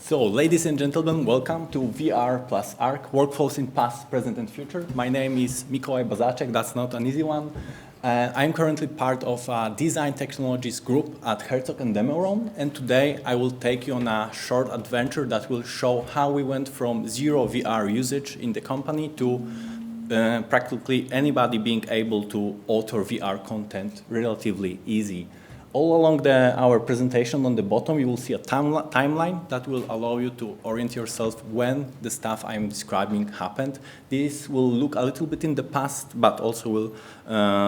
So, ladies and gentlemen, welcome to VR+ARCH, Workflows in Past, Present and Future. My name is Mikolaj Bazaczek, that's not an easy one. I'm currently part of a design technologies group at Herzog De Meuron, and today I will take you on a short adventure that will show how we went from zero VR usage in the company to practically anybody being able to author VR content relatively easy. All along our presentation on the bottom, you will see a timeline that will allow you to orient yourself when the stuff I'm describing happened. This will look a little bit in the past, but also will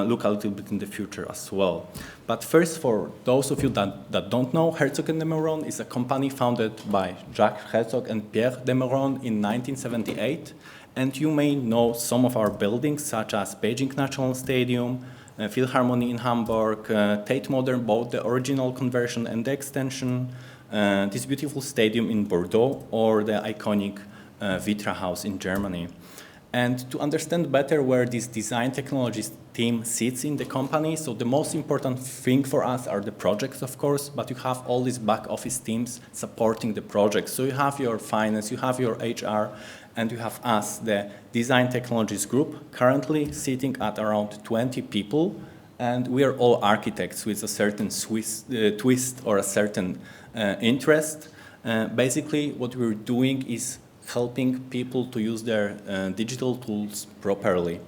look a little bit in the future as well. But first, for those of you that don't know, Herzog De Meuron is a company founded by Jacques Herzog and Pierre De Meuron in 1978. And you may know some of our buildings, such as Beijing National Stadium, Philharmonie in Hamburg, Tate Modern, both the original conversion and the extension, this beautiful stadium in Bordeaux, or the iconic Vitra House in Germany. And to understand better where this design technologies team sits in the company, so the most important thing for us are the projects, of course, but you have all these back office teams supporting the projects. So you have your finance, you have your HR, and you have us, the Design Technologies Group, currently sitting at around 20 people, and we are all architects with a certain twist or a certain interest. Basically, what we're doing is helping people to use their digital tools properly.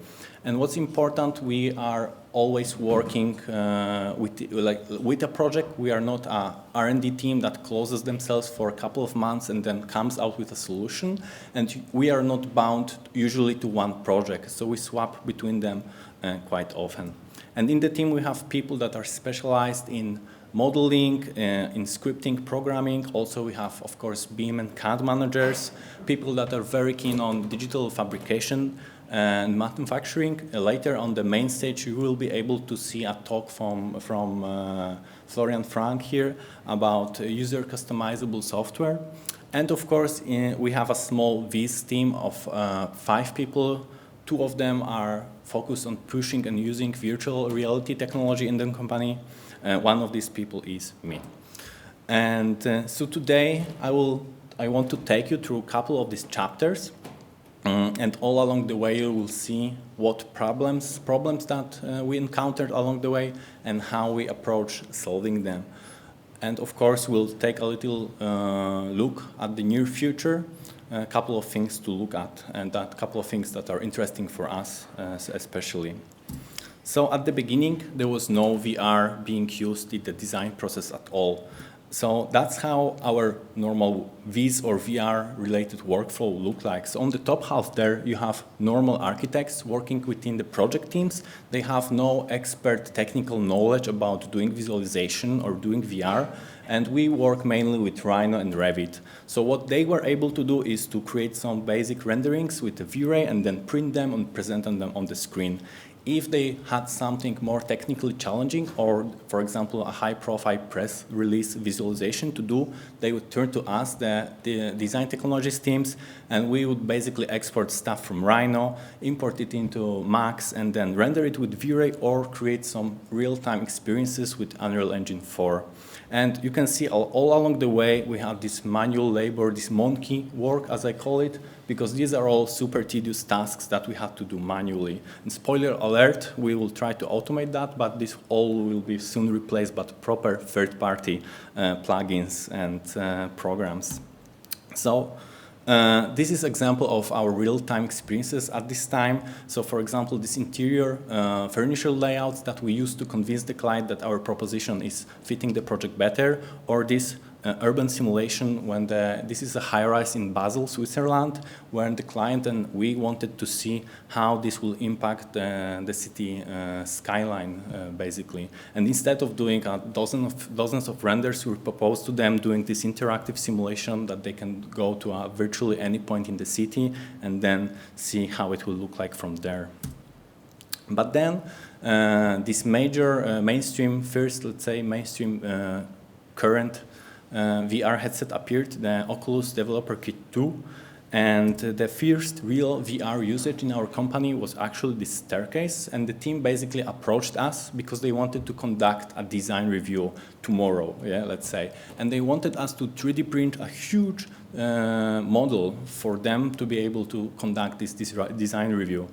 And what's important, we are always working with a project. We are not a R&D team that closes themselves for a couple of months and then comes out with a solution. And we are not bound usually to one project, so we swap between them quite often. And in the team, we have people that are specialized in modeling, in scripting, programming. Also, we have, of course, BIM and CAD managers, people that are very keen on digital fabrication and manufacturing. Later on the main stage, you will be able to see a talk from Florian Frank here about user customizable software. And of course, we have a small VIS team of 5 people. 2 of them are focused on pushing and using virtual reality technology in the company. One of these people is me. And so today, I want to take you through a couple of these chapters. And all along the way, you will see what problems that we encountered along the way and how we approach solving them. And of course, we'll take a little look at the near future, a couple of things to look at, and a couple of things that are interesting for us especially. So at the beginning, there was no VR being used in the design process at all. So that's how our normal VIS or VR-related workflow look like. So on the top half there, you have normal architects working within the project teams. They have no expert technical knowledge about doing visualization or doing VR. And we work mainly with Rhino and Revit. So what they were able to do is to create some basic renderings with the V-Ray and then print them and present them on the screen. If they had something more technically challenging or, for example, a high-profile press release visualization to do, they would turn to us, the design technologies teams, and we would basically export stuff from Rhino, import it into Max, and then render it with V-Ray or create some real-time experiences with Unreal Engine 4. And you can see all along the way, we have this manual labor, this monkey work, as I call it, because these are all super tedious tasks that we have to do manually. And spoiler alert, we will try to automate that, but this all will be soon replaced by proper third-party plugins and programs. So this is an example of our real-time experiences at this time. So for example, this interior furniture layouts that we use to convince the client that our proposition is fitting the project better, or this urban simulation when this is a high-rise in Basel, Switzerland, where the client and we wanted to see how this will impact the city skyline, basically. And instead of doing dozens of renders, we proposed to them doing this interactive simulation that they can go to virtually any point in the city and then see how it will look like from there. But then this major mainstream, current VR headset appeared, the Oculus Developer Kit 2, and the first real VR usage in our company was actually this staircase, and the team basically approached us because they wanted to conduct a design review tomorrow, let's say, and they wanted us to 3D print a huge model for them to be able to conduct this design review.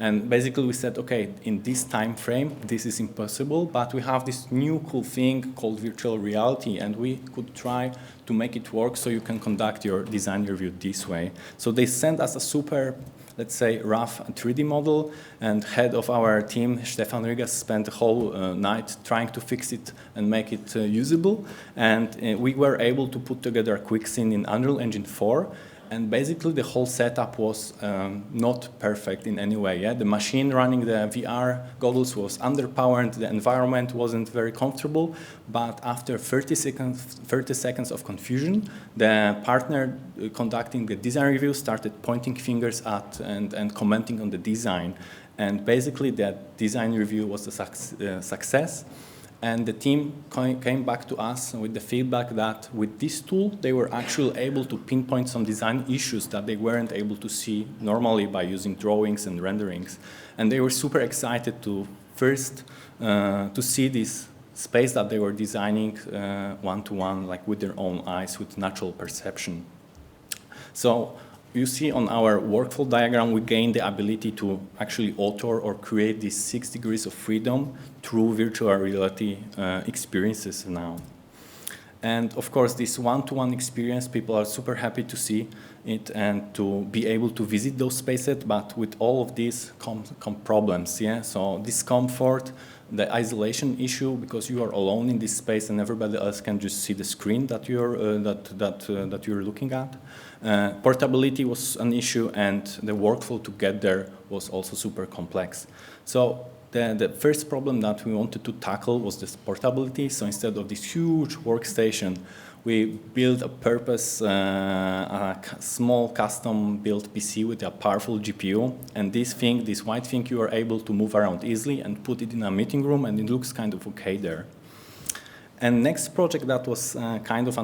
And basically we said, okay, in this time frame, this is impossible, but we have this new cool thing called virtual reality, and we could try to make it work so you can conduct your design review this way. So they sent us a super, let's say, rough 3D model, and head of our team, Stefan Rigas, spent the whole night trying to fix it and make it usable. And we were able to put together a quick scene in Unreal Engine 4. And basically the whole setup was not perfect in any way. Yeah? The machine running the VR goggles was underpowered, the environment wasn't very comfortable, but after 30 seconds of confusion, the partner conducting the design review started pointing fingers at and commenting on the design. And basically that design review was a success. And the team came back to us with the feedback that with this tool, they were actually able to pinpoint some design issues that they weren't able to see normally by using drawings and renderings. And they were super excited to first to see this space that they were designing one-to-one, like with their own eyes, with natural perception. So you see on our workflow diagram, we gained the ability to actually author or create these 6 degrees of freedom through virtual reality experiences now. And of course, this one-to-one experience, people are super happy to see it and to be able to visit those spaces, but with all of these come problems, yeah? So discomfort, the isolation issue, because you are alone in this space and everybody else can just see the screen that you're looking at. Portability was an issue, and the workflow to get there was also super complex. So the first problem that we wanted to tackle was this portability. So instead of this huge workstation, we built a small custom-built PC with a powerful GPU. And this white thing, you are able to move around easily and put it in a meeting room, and it looks kind of okay there. And next project that was kind of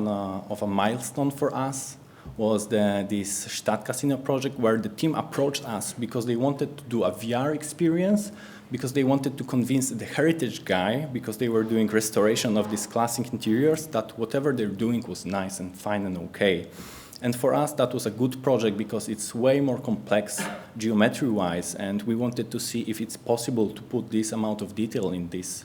a milestone for us was this Stadtcasino project, where the team approached us because they wanted to do a VR experience, because they wanted to convince the heritage guy, because they were doing restoration of these classic interiors, that whatever they're doing was nice and fine and okay. And for us, that was a good project because it's way more complex geometry-wise, and we wanted to see if it's possible to put this amount of detail in this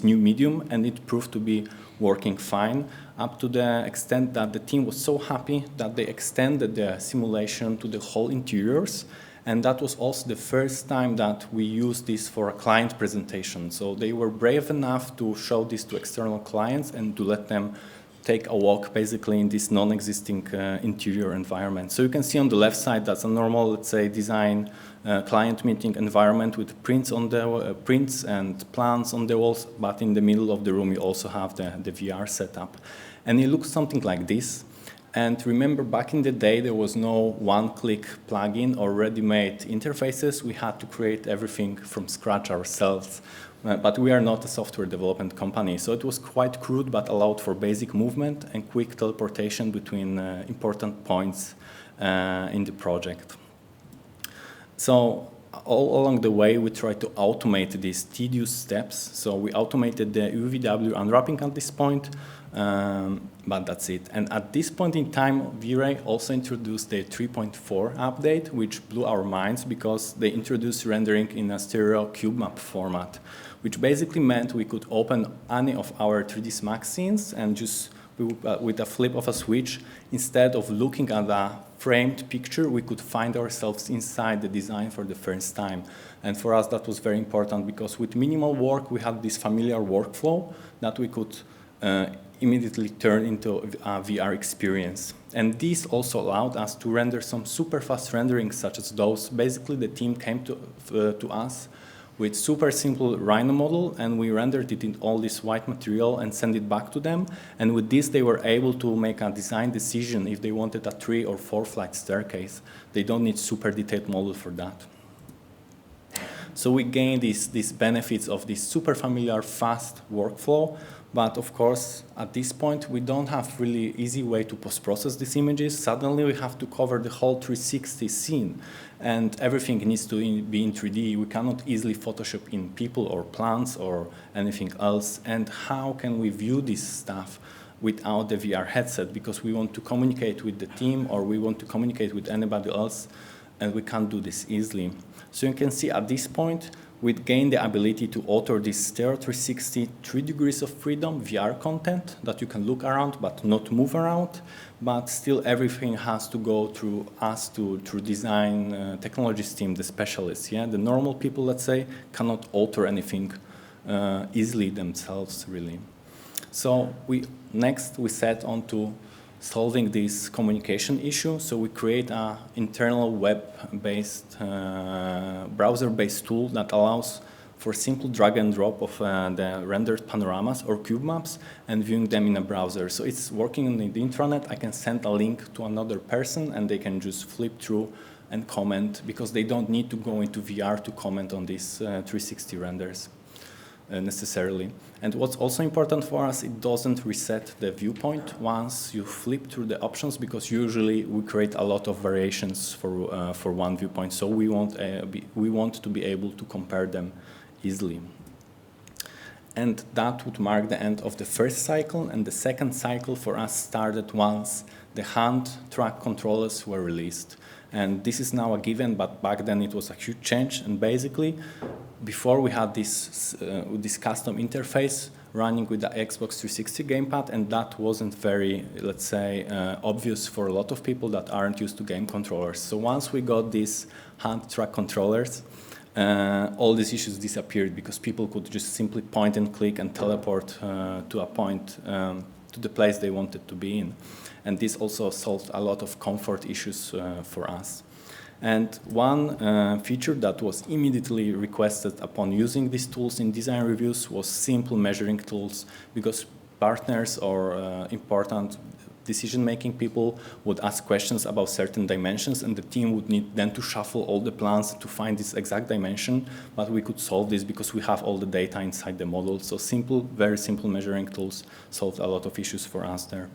new medium, and it proved to be working fine, up to the extent that the team was so happy that they extended the simulation to the whole interiors. And that was also the first time that we used this for a client presentation. So they were brave enough to show this to external clients and to let them take a walk basically in this non-existing interior environment. So you can see on the left side, that's a normal, let's say, design client meeting environment with prints and plans on the walls, but in the middle of the room you also have the VR setup. And it looks something like this. And remember, back in the day, there was no one-click plugin or ready-made interfaces. We had to create everything from scratch ourselves. But we are not a software development company, so it was quite crude, but allowed for basic movement and quick teleportation between important points in the project. So all along the way, we tried to automate these tedious steps. So we automated the UVW unwrapping at this point, but that's it. And at this point in time, V-Ray also introduced the 3.4 update, which blew our minds because they introduced rendering in a stereo cube map format, which basically meant we could open any of our 3ds Max scenes and just with a flip of a switch, instead of looking at a framed picture, we could find ourselves inside the design for the first time. And for us, that was very important because with minimal work, we had this familiar workflow that we could immediately turn into a VR experience. And this also allowed us to render some super fast renderings such as those. Basically, the team came to us with super simple Rhino model, and we rendered it in all this white material and sent it back to them. And with this, they were able to make a design decision if they wanted a 3 or 4 flight staircase. They don't need super detailed model for that. So we gained these benefits of this super familiar, fast workflow. But of course, at this point, we don't have really easy way to post-process these images. Suddenly, we have to cover the whole 360 scene, and everything needs to be in 3D. We cannot easily Photoshop in people or plants or anything else. And how can we view this stuff without the VR headset, because we want to communicate with the team or we want to communicate with anybody else, and we can't do this easily. So you can see at this point, we gain the ability to author this Stereo 360 3 degrees of freedom VR content that you can look around but not move around, but still everything has to go through us, through design technologies team, the specialists. Yeah? The normal people, let's say, cannot alter anything easily themselves, really. So next we set on to solving this communication issue. So we create an internal web-based, browser-based tool that allows for simple drag and drop of the rendered panoramas or cube maps and viewing them in a browser. So it's working on the intranet. I can send a link to another person and they can just flip through and comment, because they don't need to go into VR to comment on these 360 renders. Necessarily. And what's also important for us, it doesn't reset the viewpoint once you flip through the options, because usually we create a lot of variations for one viewpoint. So we want to be able to compare them easily. And that would mark the end of the first cycle, and the second cycle for us started once the hand track controllers were released. And this is now a given, but back then it was a huge change. And basically, before we had this custom interface running with the Xbox 360 gamepad, and that wasn't very, let's say, obvious for a lot of people that aren't used to game controllers. So once we got these hand track controllers, all these issues disappeared, because people could just simply point and click and teleport to a point, to the place they wanted to be in. And this also solved a lot of comfort issues for us. And one feature that was immediately requested upon using these tools in design reviews was simple measuring tools, because partners or important decision-making people would ask questions about certain dimensions, and the team would need then to shuffle all the plans to find this exact dimension, but we could solve this because we have all the data inside the model. So simple, very simple measuring tools solved a lot of issues for us there.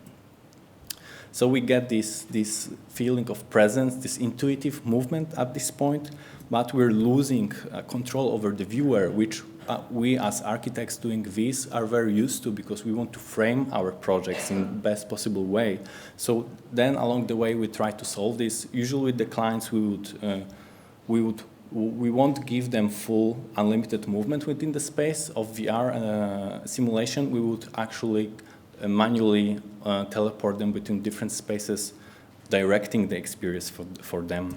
So we get this feeling of presence, this intuitive movement at this point, but we're losing control over the viewer, which we as architects doing this are very used to, because we want to frame our projects in the best possible way. So then along the way we try to solve this. Usually with the clients we won't give them full unlimited movement within the space of VR simulation. We would actually manually teleport them between different spaces, directing the experience for them.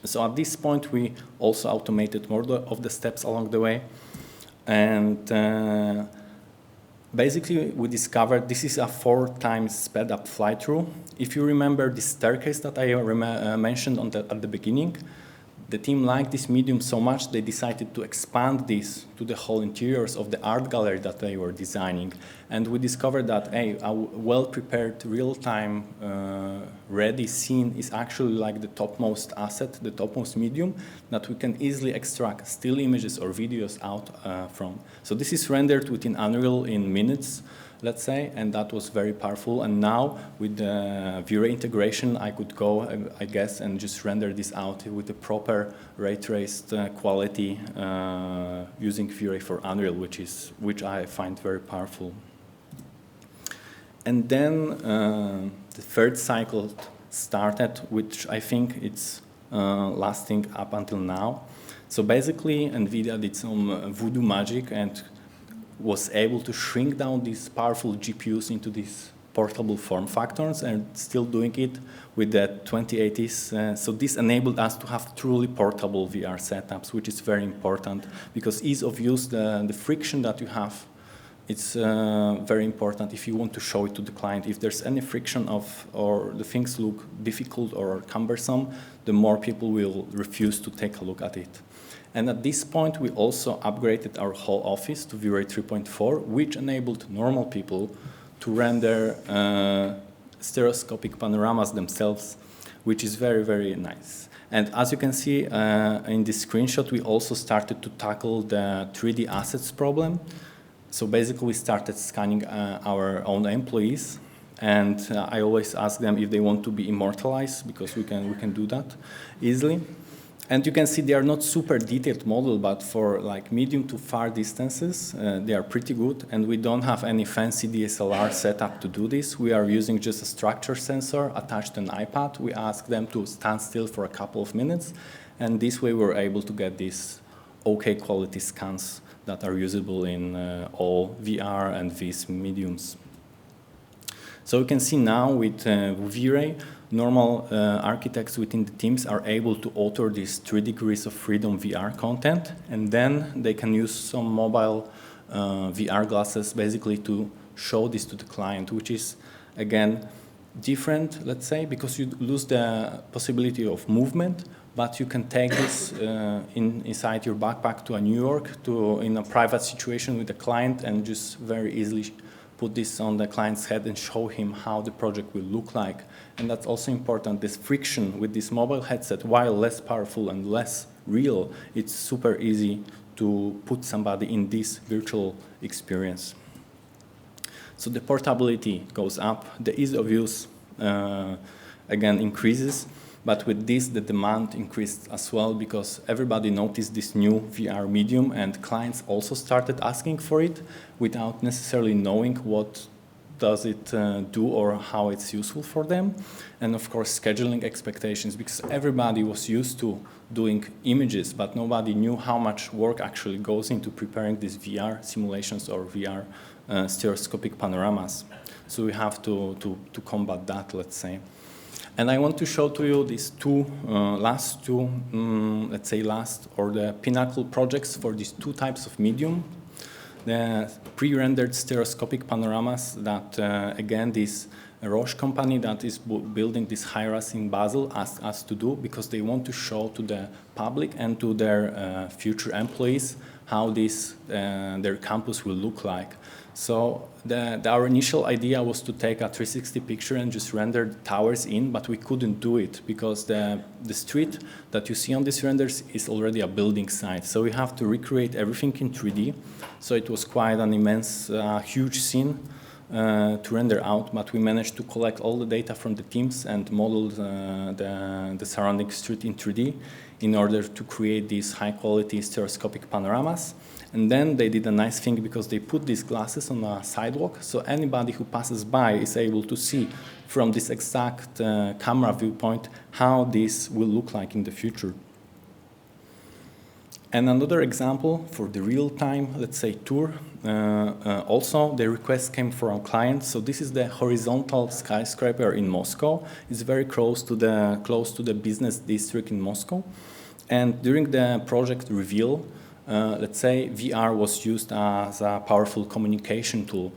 So at this point, we also automated more of the steps along the way. And basically, we discovered this is a 4 times sped up fly-through. If you remember the staircase that I mentioned at the beginning, the team liked this medium so much, they decided to expand this to the whole interiors of the art gallery that they were designing. And we discovered that a well-prepared, real-time, ready scene is actually like the topmost asset, the topmost medium that we can easily extract still images or videos out from. So this is rendered within Unreal in minutes, let's say, and that was very powerful. And now with the V-Ray integration, I could go, I guess, and just render this out with the proper ray traced quality using V-Ray for Unreal, which I find very powerful. And then the third cycle started, which I think it's lasting up until now. So basically, NVIDIA did some voodoo magic and was able to shrink down these powerful GPUs into these portable form factors, and still doing it with the 2080s. So this enabled us to have truly portable VR setups, which is very important, because ease of use, the friction that you have, it's very important if you want to show it to the client. If there's any friction or the things look difficult or cumbersome, the more people will refuse to take a look at it. And at this point, we also upgraded our whole office to V-Ray 3.4, which enabled normal people to render stereoscopic panoramas themselves, which is very, very nice. And as you can see in this screenshot, we also started to tackle the 3D assets problem. So basically, we started scanning our own employees, and I always ask them if they want to be immortalized, because we can do that easily. And you can see they are not super detailed model, but for like medium to far distances, they are pretty good. And we don't have any fancy DSLR setup to do this. We are using just a structure sensor attached to an iPad. We ask them to stand still for a couple of minutes. And this way we're able to get these okay quality scans that are usable in all VR and VS mediums. So you can see now with V-Ray, normal architects within the teams are able to alter these 3 degrees of freedom VR content, and then they can use some mobile VR glasses basically to show this to the client, which is, again, different, let's say, because you lose the possibility of movement, but you can take this inside your backpack to New York, in a private situation with a client, and just very easily put this on the client's head and show him how the project will look like. And that's also important, this friction with this mobile headset, while less powerful and less real, it's super easy to put somebody in this virtual experience. So the portability goes up, the ease of use, again, increases. But with this, the demand increased as well because everybody noticed this new VR medium and clients also started asking for it without necessarily knowing what does it do or how it's useful for them. And of course, scheduling expectations, because everybody was used to doing images, but nobody knew how much work actually goes into preparing these VR simulations or VR stereoscopic panoramas. So we have to combat that, let's say. And I want to show to you these last two, let's say the pinnacle projects for these 2 types of medium. The pre-rendered stereoscopic panoramas that, again, this Roche company that is building this high-rise in Basel asked us to do because they want to show to the public and to their future employees how their campus will look like. So our initial idea was to take a 360 picture and just render the towers in, but we couldn't do it because the street that you see on these renders is already a building site. So we have to recreate everything in 3D. So it was quite an immense, huge scene to render out, but we managed to collect all the data from the teams and model the surrounding street in 3D in order to create these high-quality stereoscopic panoramas. And then they did a nice thing because they put these glasses on a sidewalk, so anybody who passes by is able to see from this exact camera viewpoint how this will look like in the future. And another example for the real-time, let's say, tour. Also, the request came from clients. So this is the horizontal skyscraper in Moscow. It's very close to the business district in Moscow. And during the project reveal, let's say VR was used as a powerful communication tool.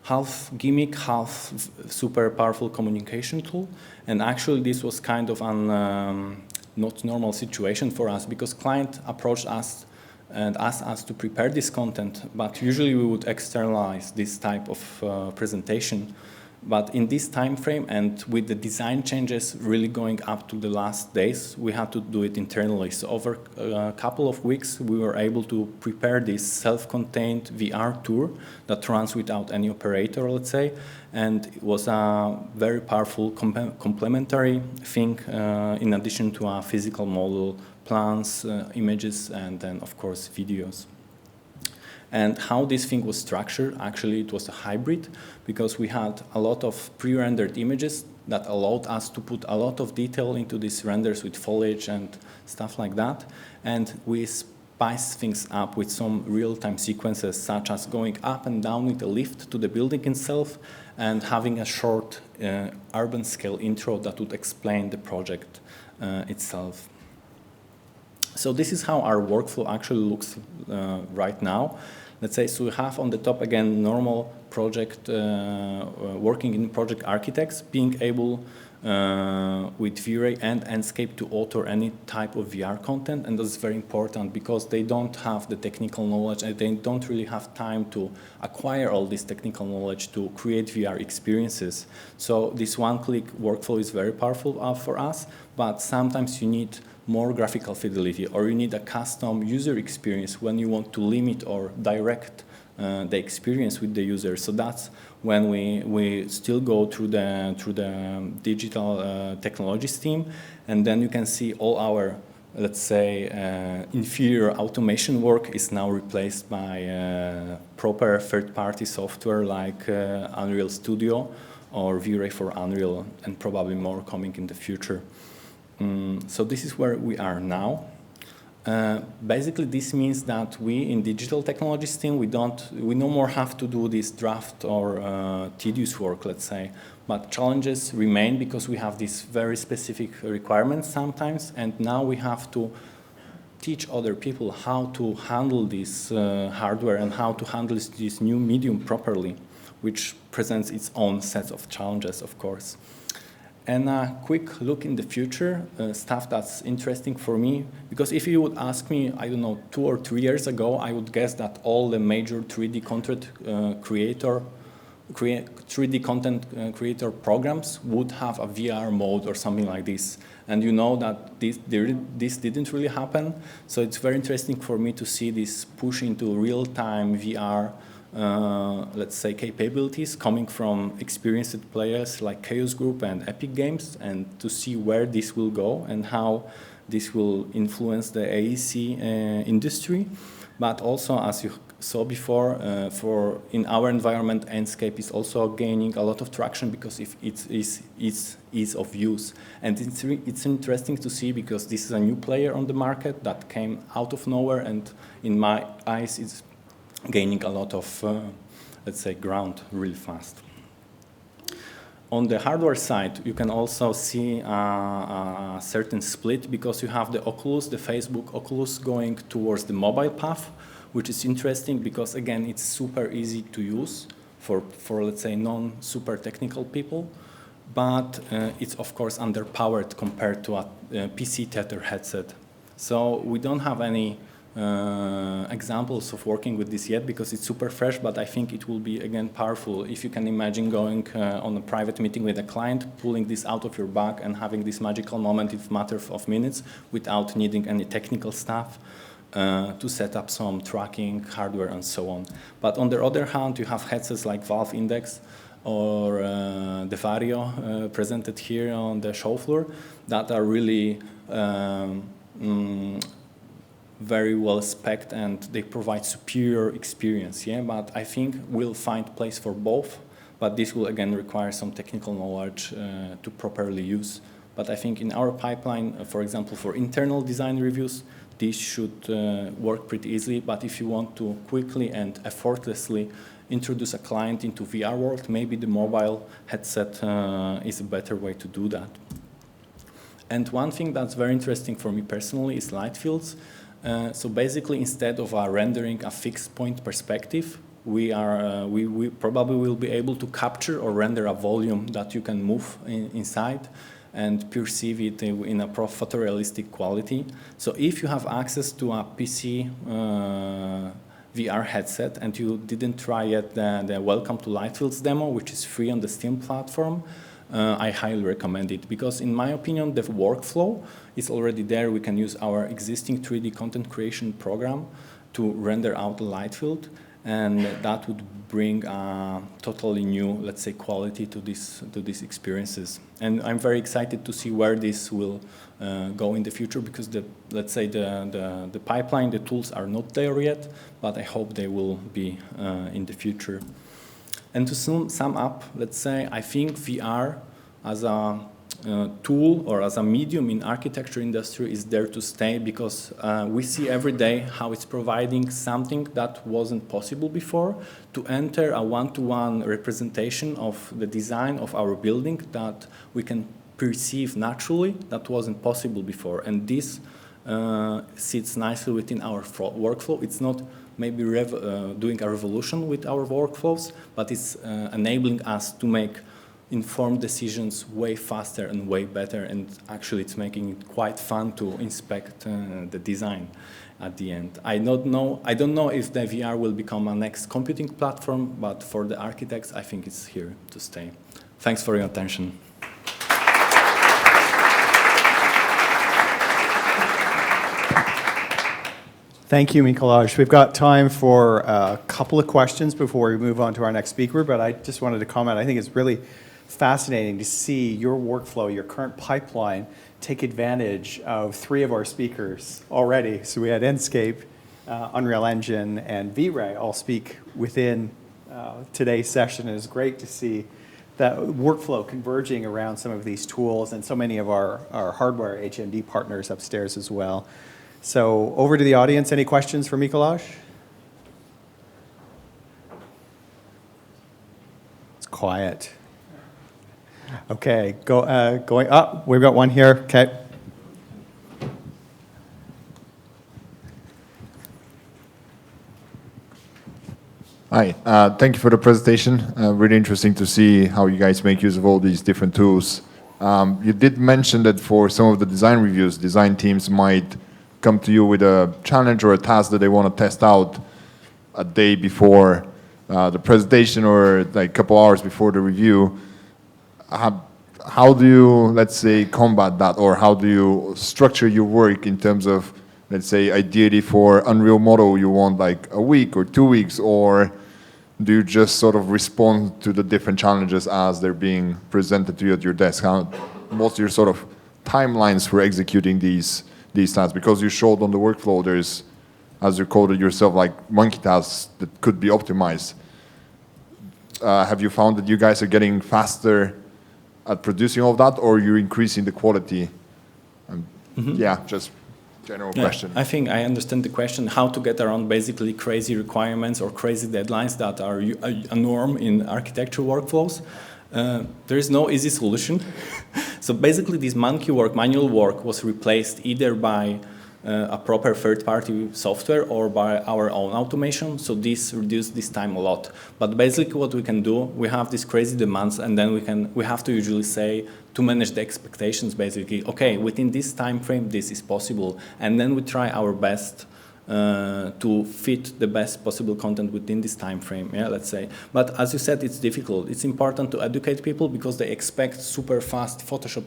Half gimmick, half super powerful communication tool. And actually this was kind of an not normal situation for us because client approached us and asked us to prepare this content, but usually we would externalize this type of presentation. But in this time frame and with the design changes really going up to the last days, we had to do it internally. So over a couple of weeks, we were able to prepare this self-contained VR tour that runs without any operator, let's say. And it was a very powerful complementary thing in addition to our physical model, plans, images, and then, of course, videos. And how this thing was structured, actually it was a hybrid because we had a lot of pre-rendered images that allowed us to put a lot of detail into these renders with foliage and stuff like that. And we spiced things up with some real-time sequences such as going up and down with a lift to the building itself and having a short urban scale intro that would explain the project itself. So this is how our workflow actually looks right now. Let's say, so we have on the top, again, normal project, working in project architects, being able with V-Ray and Enscape to alter any type of VR content. And that's very important because they don't have the technical knowledge and they don't really have time to acquire all this technical knowledge to create VR experiences. So this one-click workflow is very powerful for us, but sometimes you need more graphical fidelity, or you need a custom user experience when you want to limit or direct the experience with the user. So that's when we still go through the digital technologies team, and then you can see all our let's say, inferior automation work is now replaced by proper third-party software like Unreal Studio or V-Ray for Unreal, and probably more coming in the future. So this is where we are now. Basically, this means that we in digital technologies team, we no more have to do this draft or tedious work, let's say. But challenges remain because we have these very specific requirements sometimes, and now we have to teach other people how to handle this hardware and how to handle this new medium properly, which presents its own set of challenges, of course. And a quick look in the future, stuff that's interesting for me, because if you would ask me, I don't know, 2 or 3 years ago, I would guess that all the major 3D content creator programs would have a VR mode or something like this. And you know that this didn't really happen. So it's very interesting for me to see this push into real-time VR, let's say, capabilities coming from experienced players like Chaos Group and Epic Games, and to see where this will go and how this will influence the AEC industry. But also, as you saw before, in our environment, Enscape is also gaining a lot of traction because it's ease of use. And it's interesting to see because this is a new player on the market that came out of nowhere, and in my eyes, it's gaining a lot of, let's say, ground really fast. On the hardware side, you can also see a certain split because you have the Oculus, the Facebook Oculus, going towards the mobile path, which is interesting because, again, it's super easy to use for let's say, non-super technical people, but it's, of course, underpowered compared to a PC tether headset. So we don't have any examples of working with this yet because it's super fresh, but I think it will be, again, powerful. If you can imagine going on a private meeting with a client, pulling this out of your bag and having this magical moment in a matter of minutes without needing any technical stuff to set up some tracking, hardware, and so on. But on the other hand, you have headsets like Valve Index or the Vario presented here on the show floor that are really very well spec'd, and they provide superior experience, yeah? But I think we'll find place for both, but this will again require some technical knowledge to properly use. But I think in our pipeline, for example, for internal design reviews, this should work pretty easily, but if you want to quickly and effortlessly introduce a client into VR world, maybe the mobile headset is a better way to do that. And one thing that's very interesting for me personally is light fields. So basically, instead of rendering a fixed point perspective, we probably will be able to capture or render a volume that you can move inside and perceive it in a photorealistic quality. So if you have access to a PC VR headset and you didn't try yet the Welcome to Lightfields demo, which is free on the Steam platform, I highly recommend it because, in my opinion, the workflow is already there. We can use our existing 3D content creation program to render out a light field, and that would bring a totally new, let's say, quality to these experiences. And I'm very excited to see where this will go in the future because let's say the pipeline, the tools are not there yet, but I hope they will be in the future. And to sum up, let's say, I think VR as a tool or as a medium in architecture industry is there to stay because we see every day how it's providing something that wasn't possible before to enter a one-to-one representation of the design of our building that we can perceive naturally that wasn't possible before. And this sits nicely within our workflow. It's not maybe doing a revolution with our workflows, but it's enabling us to make informed decisions way faster and way better, and actually it's making it quite fun to inspect the design at the end. I don't know if the VR will become a next computing platform, but for the architects, I think it's here to stay. Thanks for your attention. Thank you, Mikolaj. We've got time for a couple of questions before we move on to our next speaker, but I just wanted to comment. I think it's really fascinating to see your workflow, your current pipeline, take advantage of 3 of our speakers already. So we had Enscape, Unreal Engine, and V-Ray all speak within today's session. It is great to see that workflow converging around some of these tools and so many of our hardware HMD partners upstairs as well. So over to the audience. Any questions for Mikolaj? It's quiet. Okay, going up. We've got one here. Okay. Hi, thank you for the presentation. Really interesting to see how you guys make use of all these different tools. You did mention that for some of the design reviews, design teams might come to you with a challenge or a task that they want to test out a day before the presentation or like a couple hours before the review. How do you, let's say, combat that, or how do you structure your work in terms of, let's say, ideally for Unreal model you want like a week or 2 weeks, or do you just sort of respond to the different challenges as they're being presented to you at your desk? What's your sort of timelines for executing these tasks? Because you showed on the workflow there's, as you called it yourself, like monkey tasks that could be optimized. Have you found that you guys are getting faster at producing all of that, or you're increasing the quality? Yeah, just general question. I think I understand the question, how to get around basically crazy requirements or crazy deadlines that are a norm in architecture workflows. There is no easy solution. So basically this monkey work, manual work, was replaced either by a proper third-party software or by our own automation. So this reduced this time a lot. But basically what we can do, we have these crazy demands, and then we have to usually say, to manage the expectations, basically, okay, within this time frame, this is possible. And then we try our best to fit the best possible content within this time frame, yeah, let's say. But as you said, it's difficult. It's important to educate people because they expect super fast Photoshop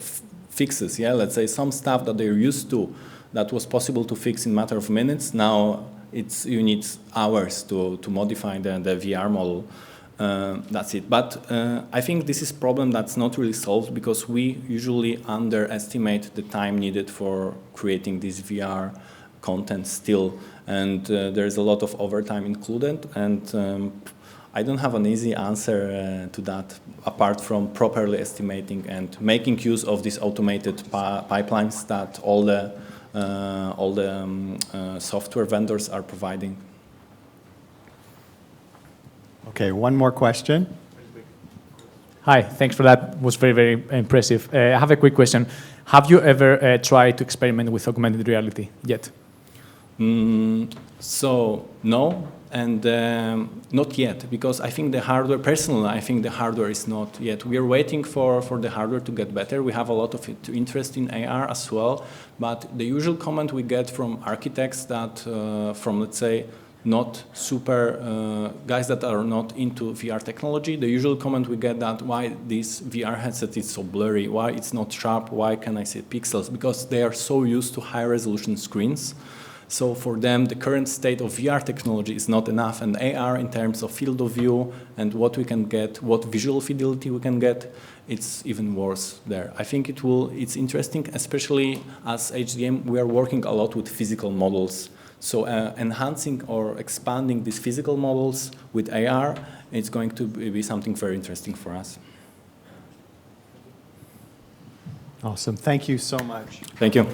fixes, yeah, let's say some stuff that they're used to that was possible to fix in a matter of minutes. Now you need hours to modify the VR model. That's it. But I think this is a problem that's not really solved because we usually underestimate the time needed for creating this VR content still. And there's a lot of overtime included. And I don't have an easy answer to that apart from properly estimating and making use of these automated pipelines that all the software vendors are providing. Okay, one more question. Hi, thanks for that. It was very, very impressive. I have a quick question. Have you ever tried to experiment with augmented reality yet? So, no, and not yet, because I think the hardware, personally, I think the hardware is not yet. We are waiting for the hardware to get better. We have a lot of interest in AR as well, but the usual comment we get from architects that, from, let's say, not super guys that are not into VR technology, the usual comment we get that why this VR headset is so blurry, why it's not sharp, why can I see pixels? Because they are so used to high resolution screens. So for them, the current state of VR technology is not enough, and AR in terms of field of view and what we can get, what visual fidelity we can get, it's even worse there. I think it's interesting, especially as HDM, we are working a lot with physical models. So enhancing or expanding these physical models with AR, it's going to be something very interesting for us. Awesome. Thank you so much. Thank you.